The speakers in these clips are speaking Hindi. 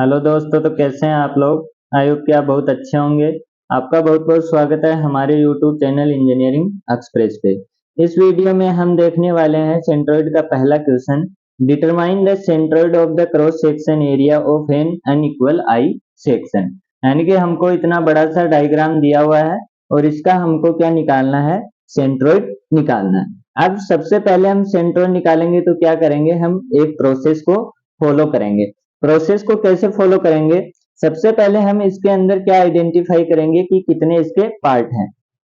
हेलो दोस्तों, तो कैसे हैं आप लोग। आई होप कि आप बहुत अच्छे होंगे। आपका बहुत बहुत स्वागत है हमारे यूट्यूब चैनल इंजीनियरिंग एक्सप्रेस पे। इस वीडियो में हम देखने वाले हैं सेंट्रोइड का पहला question. Determine the centroid of the cross section area of N unequal I section. यानी कि हमको इतना बड़ा सा डायग्राम दिया हुआ है और इसका हमको क्या निकालना है, सेंट्रोइड निकालना है। अब सबसे पहले हम सेंट्रोइड निकालेंगे तो क्या करेंगे, हम एक प्रोसेस को फॉलो करेंगे। प्रोसेस को कैसे फॉलो करेंगे, सबसे पहले हम इसके अंदर क्या आइडेंटिफाई करेंगे कि कितने इसके पार्ट हैं।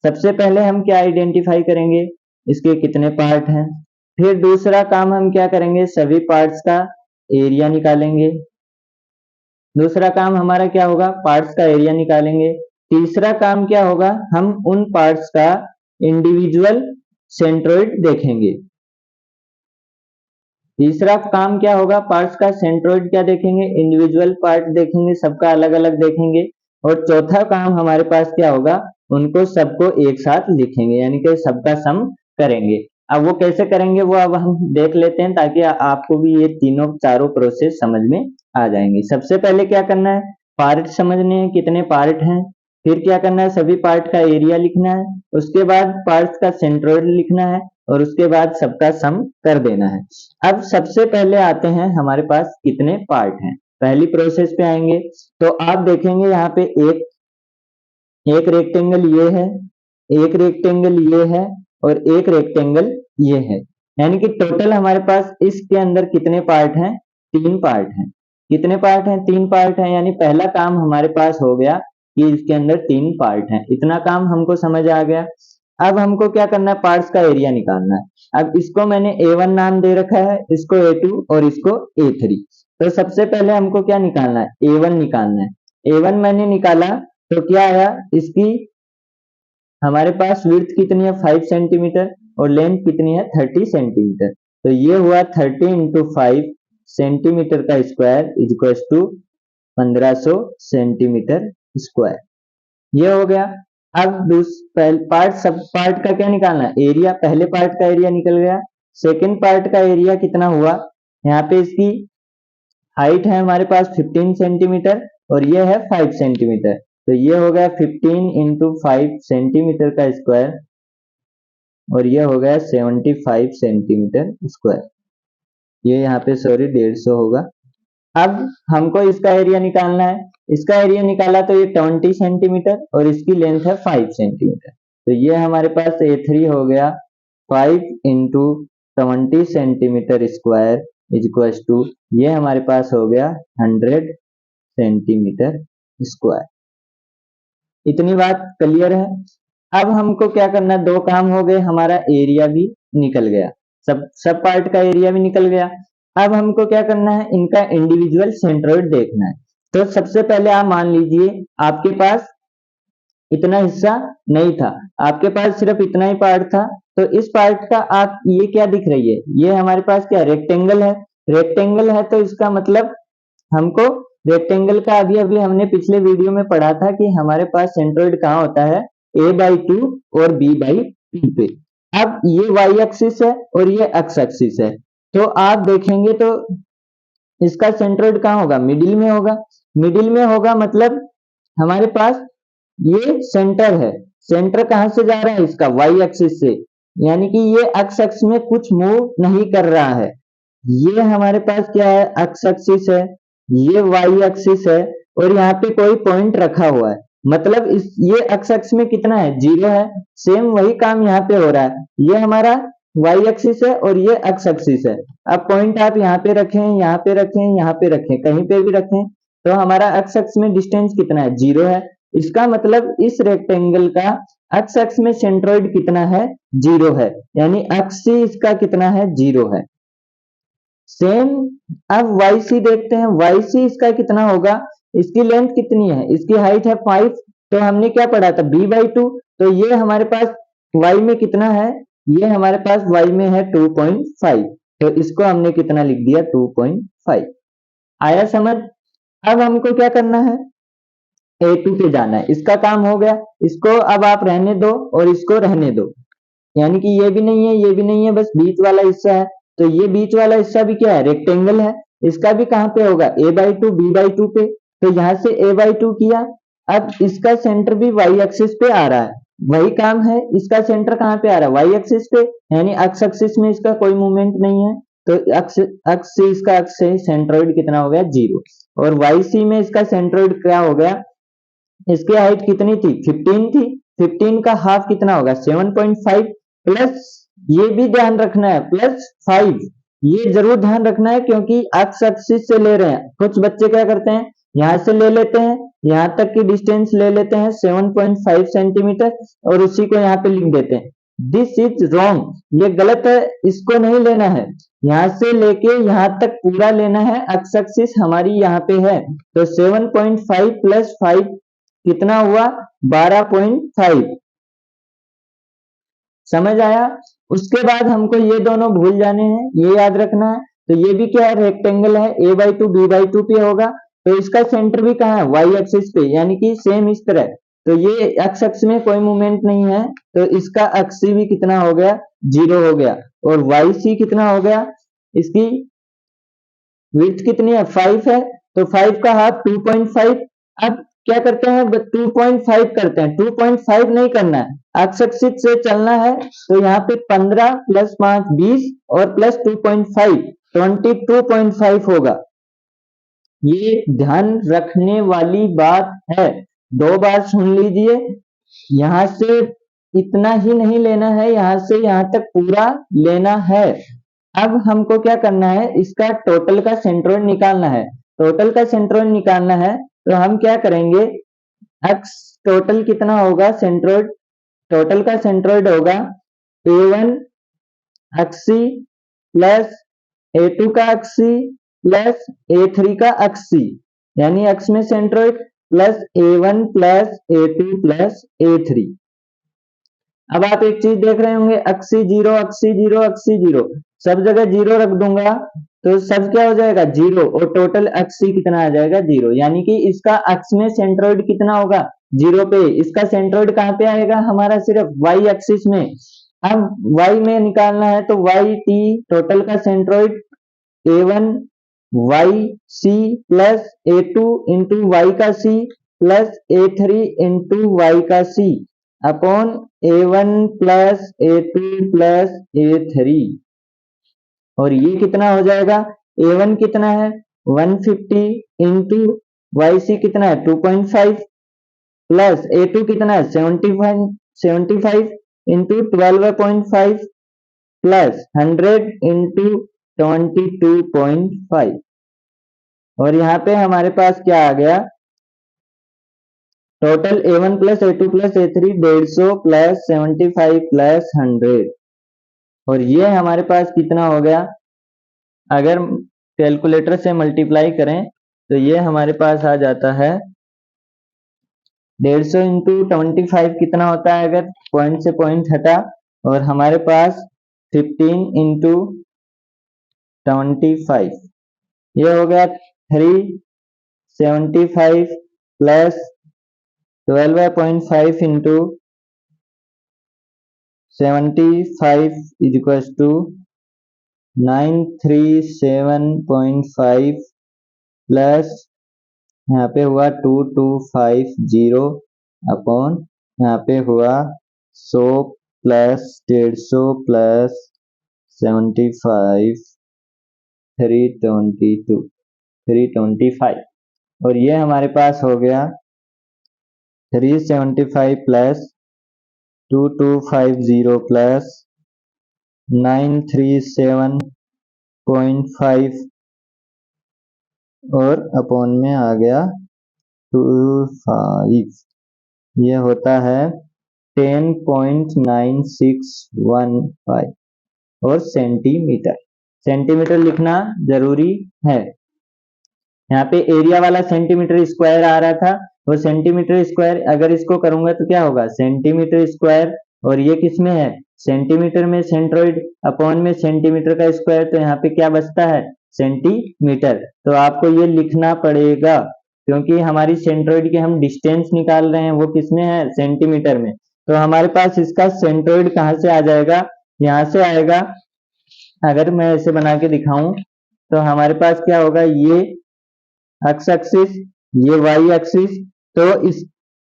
सबसे पहले हम क्या आइडेंटिफाई करेंगे, इसके कितने पार्ट हैं। फिर दूसरा काम हम क्या करेंगे, सभी पार्ट्स का एरिया निकालेंगे। दूसरा काम हमारा क्या होगा, पार्ट्स का एरिया निकालेंगे। तीसरा काम क्या होगा, हम उन पार्ट्स का इंडिविजुअल सेंट्रोइड देखेंगे। तीसरा काम क्या होगा, पार्ट्स का सेंट्रोइड क्या देखेंगे, इंडिविजुअल पार्ट देखेंगे, सबका अलग अलग देखेंगे। और चौथा काम हमारे पास क्या होगा, उनको सबको एक साथ लिखेंगे, यानी कि सबका सम करेंगे। अब वो कैसे करेंगे वो अब हम देख लेते हैं, ताकि आपको भी ये तीनों चारों प्रोसेस समझ में आ जाएंगे। सबसे पहले क्या करना है, पार्ट समझने हैं कितने पार्ट हैं। फिर क्या करना है, सभी पार्ट का एरिया लिखना है। उसके बाद पार्ट्स का सेंट्रोइड लिखना है और उसके बाद सबका सम कर देना है। अब सबसे पहले आते हैं हमारे पास कितने पार्ट हैं। पहली प्रोसेस पे आएंगे तो आप देखेंगे यहाँ पे एक रेक्टेंगल ये है, एक रेक्टेंगल ये है और एक रेक्टेंगल ये है। यानी कि टोटल हमारे पास इसके अंदर कितने पार्ट हैं, 3 पार्ट हैं। कितने पार्ट हैं, 3 पार्ट हैं। यानी पहला काम हमारे पास हो गया कि इसके अंदर 3 पार्ट हैं। इतना काम हमको समझ आ गया। अब हमको क्या करना है, पार्ट्स का एरिया निकालना है। अब इसको मैंने A1 नाम दे रखा है, इसको A2 और इसको A3। तो सबसे पहले हमको क्या निकालना है, A1 निकालना है। A1 मैंने निकाला तो क्या आया, इसकी हमारे पास विड्थ कितनी है 5 सेंटीमीटर और लेंथ कितनी है 30 सेंटीमीटर। तो ये हुआ 30 इंटू 5 सेंटीमीटर का square equal to 1500 centimetre square. ये हो गया। अब सब पार्ट का क्या निकालना है, एरिया। पहले पार्ट का एरिया निकल गया। सेकंड पार्ट का एरिया कितना हुआ, यहाँ पे इसकी हाइट है हमारे पास 15 सेंटीमीटर और ये है 5 सेंटीमीटर। तो ये हो गया 15 इंटू 5 सेंटीमीटर का स्क्वायर और ये हो गया 75 सेंटीमीटर स्क्वायर। ये यहाँ पे सॉरी 150 होगा। अब हमको इसका एरिया निकालना है। इसका एरिया निकाला तो ये 20 सेंटीमीटर और इसकी लेंथ है 5 सेंटीमीटर। तो ये हमारे पास A3 हो गया 5 into 20 centimetre square equal to, ये हमारे पास हो गया 100 सेंटीमीटर स्क्वायर। इतनी बात क्लियर है। अब हमको क्या करना है, 2 काम हो गए, हमारा एरिया भी निकल गया, सब पार्ट का एरिया भी निकल गया। अब हमको क्या करना है, इनका इंडिविजुअल सेंट्रोइड देखना है। तो सबसे पहले आप मान लीजिए आपके पास इतना हिस्सा नहीं था, आपके पास सिर्फ इतना ही पार्ट था। तो इस पार्ट का आप ये क्या दिख रही है, ये हमारे पास क्या रेक्टेंगल है। रेक्टेंगल है तो इसका मतलब हमको रेक्टेंगल का अभी अभी हमने पिछले वीडियो में पढ़ा था कि हमारे पास सेंट्रोइड कहाँ होता है, A/2 और B/2 पे। अब ये y एक्सिस है और ये x एक्सिस है। तो आप देखेंगे तो इसका सेंट्रोइड कहाँ होगा, मिडिल में होगा। मिडिल में होगा मतलब हमारे पास ये सेंटर है। सेंटर कहाँ से जा रहा है इसका, y एक्सिस से। यानी कि ये x एक्सिस में कुछ मूव नहीं कर रहा है। ये हमारे पास क्या है, x एक्सिस है, ये y एक्सिस है और यहाँ पे कोई पॉइंट रखा हुआ है। मतलब ये x एक्सिस में कितना है, 0 है। सेम वही काम यहाँ पे हो रहा है। ये हमारा y एक्सिस है और ये x एक्सिस है। अब पॉइंट आप यहाँ पे रखें, यहाँ पे रखें, यहाँ पे रखें, कहीं पे भी रखें, तो हमारा x एक्सिस में डिस्टेंस कितना है, 0 है। इसका मतलब इस रेक्टेंगल का x एक्सिस में सेंट्रोइड कितना है, 0 है। यानी x इसका कितना है, 0 है। सेम अब YC देखते हैं, YC इसका कितना होगा, इसकी लेंथ कितनी है, इसकी हाइट है 5। तो हमने क्या पढ़ा था, B/2। तो ये हमारे पास Y में कितना है, ये हमारे पास Y में है 2.5। तो इसको हमने कितना लिख दिया, 2.5। आया समझ। अब हमको क्या करना है, A2 पे जाना है। इसका काम हो गया, इसको अब आप रहने दो और इसको रहने दो। यानी कि ये भी नहीं है, ये भी नहीं है, बस बीच वाला हिस्सा है। तो ये बीच वाला हिस्सा भी क्या है, रेक्टेंगल है। इसका भी कहाँ पे होगा, a/2 b/2 पे, तो यहाँ से a/2 किया। अब इसका सेंटर भी y एक्सिस पे आ रहा है, वही काम है, इसका सेंटर कहाँ पे आ रहा है, y एक्सिस पे, यानी x एक्सिस में इसका कोई मूवमेंट नहीं है, तो अक्ष अक्ष से इसका अक्ष से सेंट्रोइड कितना हो गया, 0। और YC में इसका सेंट्रोइड क्या हो गया, इसकी हाइट कितनी थी, 15 थी, 15 का हाफ कितना होगा, 7.5 प्लस, ये भी ध्यान रखना है, प्लस 5, ये जरूर ध्यान रखना है क्योंकि एक्स एक्सिस से ले रहे हैं। कुछ बच्चे क्या करते हैं, यहां से ले लेते हैं, यहां तक की डिस्टेंस ले लेते हैं 7.5 सेंटीमीटर और उसी को यहाँ पे लिख देते हैं। दिस इज रॉन्ग, ये गलत है, इसको नहीं लेना है, यहां से लेके यहां तक पूरा लेना है, एक्स एक्सिस हमारी यहाँ पे है, तो 7.5 प्लस 5 कितना हुआ, 12.5। समझ आया। उसके बाद हमको ये दोनों भूल जाने हैं, ये याद रखना है। तो ये भी क्या है, रेक्टेंगल है, a/2 b/2 पे होगा, तो इसका सेंटर भी कहाँ है, y एक्सिस पे, यानी कि सेम इस तरह। तो ये x अक्ष में कोई मूवमेंट नहीं है, तो इसका अक्ष भी कितना हो गया, 0 हो गया। और YC कितना हो गया, इसकी विड्थ कितनी है, 5 है, तो 5 का हाफ 2.5। अब क्या करते हैं, 2.5 करते हैं, 2.5 नहीं करना है, एक्स एक्सिस से चलना है, तो यहाँ पे 15 प्लस 5 20 और प्लस 2.5 22.5 होगा। ये ध्यान रखने वाली बात है, 2 बार सुन लीजिए। यहां से इतना ही नहीं लेना है, यहां से यहां तक पूरा लेना है। अब हमको क्या करना है, इसका टोटल का सेंट्रोइड निकालना है। टोटल का सेंट्रोइड निकालना है तो हम क्या करेंगे, एक्स टोटल कितना होगा, सेंट्रोइड टोटल का सेंट्रोइड होगा a1 अक्सी प्लस a2 का अक्सी प्लस a3 का अक्सी, यानी एक्स में centroid plus a1 plus a2 plus a3। अब आप एक चीज देख रहे होंगे, अक्सी 0 अक्सी 0 अक्सी 0, सब जगह 0 रख दूंगा तो सब क्या हो जाएगा, 0, और टोटल अक्सी कितना आ जाएगा, 0, यानी कि इसका अक्ष में सेंट्रोइड कितना होगा, 0 पे। इसका सेंट्रोइड कहाँ पे आएगा, हमारा सिर्फ y एक्सिस में। अब y में निकालना है तो y t टोटल का centroid a1 YC plus a2 into y का c plus a3 into y का c upon a1 plus a2 plus a3। और ये कितना हो जाएगा, a1 कितना है 150 इंटू YC कितना है 2.5 प्लस a2 कितना है 75 इंटू 12.5 प्लस 100 इंटू 22.5। और यहाँ पे हमारे पास क्या आ गया, total a1 plus a2 plus a3 150 plus 75 plus 100। और ये हमारे पास कितना हो गया, अगर कैलकुलेटर से मल्टीप्लाई करें तो ये हमारे पास आ जाता है 150 इंटू 25 कितना होता है, अगर पॉइंट से पॉइंट हटा, और हमारे पास 15 इंटू 25, ये हो गया 375 plus 12.5 into 75 is equal to 937.5 plus यहाँ पे हुआ 2250 अपॉन यहाँ पे हुआ 100 प्लस 150 प्लस 75 325। और ये हमारे पास हो गया 375 प्लस 2250 प्लस 937.5 और अपॉन में आ गया 25, ये होता है 10.9615 और सेंटीमीटर। सेंटीमीटर लिखना जरूरी है। यहाँ पे एरिया वाला सेंटीमीटर स्क्वायर आ रहा था, वो सेंटीमीटर स्क्वायर अगर इसको करूंगा तो क्या होगा, सेंटीमीटर स्क्वायर, और ये किस में है, सेंटीमीटर में, सेंट्रोइड अपॉन में सेंटीमीटर का स्क्वायर, तो यहाँ पे क्या बचता है, सेंटीमीटर। तो आपको ये लिखना पड़ेगा क्योंकि हमारी सेंट्रोइड की हम डिस्टेंस निकाल रहे हैं, वो किस में है, सेंटीमीटर में। तो हमारे पास इसका सेंट्रोइड कहाँ से आ जाएगा, यहाँ से आएगा। अगर मैं ऐसे बना के दिखाऊं तो हमारे पास क्या होगा, ये एक्स एक्सिस, ये वाई एक्सिस, तो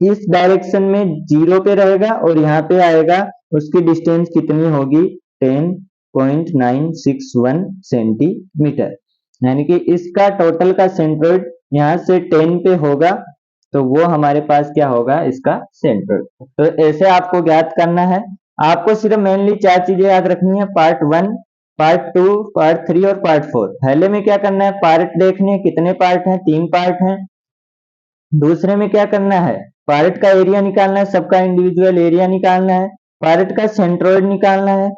इस डायरेक्शन में 0 पे रहेगा और यहाँ पे आएगा, उसकी डिस्टेंस कितनी होगी, 10.961 सेंटीमीटर, यानी कि इसका टोटल का सेंट्रोइड यहाँ से 10 पे होगा, तो वो हमारे पास क्या होगा, इसका सेंट्रोइड। तो ऐसे आपको ज्ञात करना है। आपको सिर्फ मेनली 4 चीजें याद रखनी है, पार्ट 1, पार्ट 2, पार्ट 3 और पार्ट 4। पहले में क्या करना है, पार्ट देखने, कितने पार्ट हैं, 3 पार्ट हैं। दूसरे में क्या करना है, पार्ट का एरिया निकालना है, सबका इंडिविजुअल एरिया निकालना है, पार्ट का सेंट्रोइड निकालना है,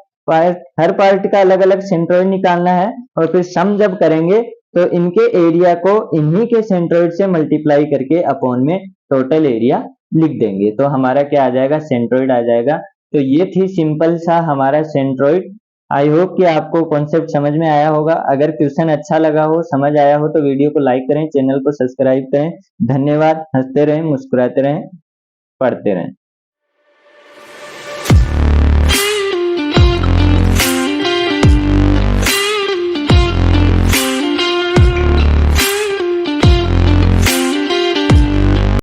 हर पार्ट का अलग अलग सेंट्रोइड निकालना है, और फिर सम जब करेंगे तो इनके एरिया को इन्हीं के सेंट्रोइड से मल्टीप्लाई करके अपॉन में टोटल एरिया लिख देंगे, तो हमारा क्या आ जाएगा, सेंट्रोइड आ जाएगा। तो ये थी सिंपल सा हमारा सेंट्रोइड। आई होप कि आपको कॉन्सेप्ट समझ में आया होगा। अगर क्वेश्चन अच्छा लगा हो, समझ आया हो, तो वीडियो को लाइक करें, चैनल को सब्सक्राइब करें। धन्यवाद। हंसते रहें, मुस्कुराते रहें, पढ़ते रहें।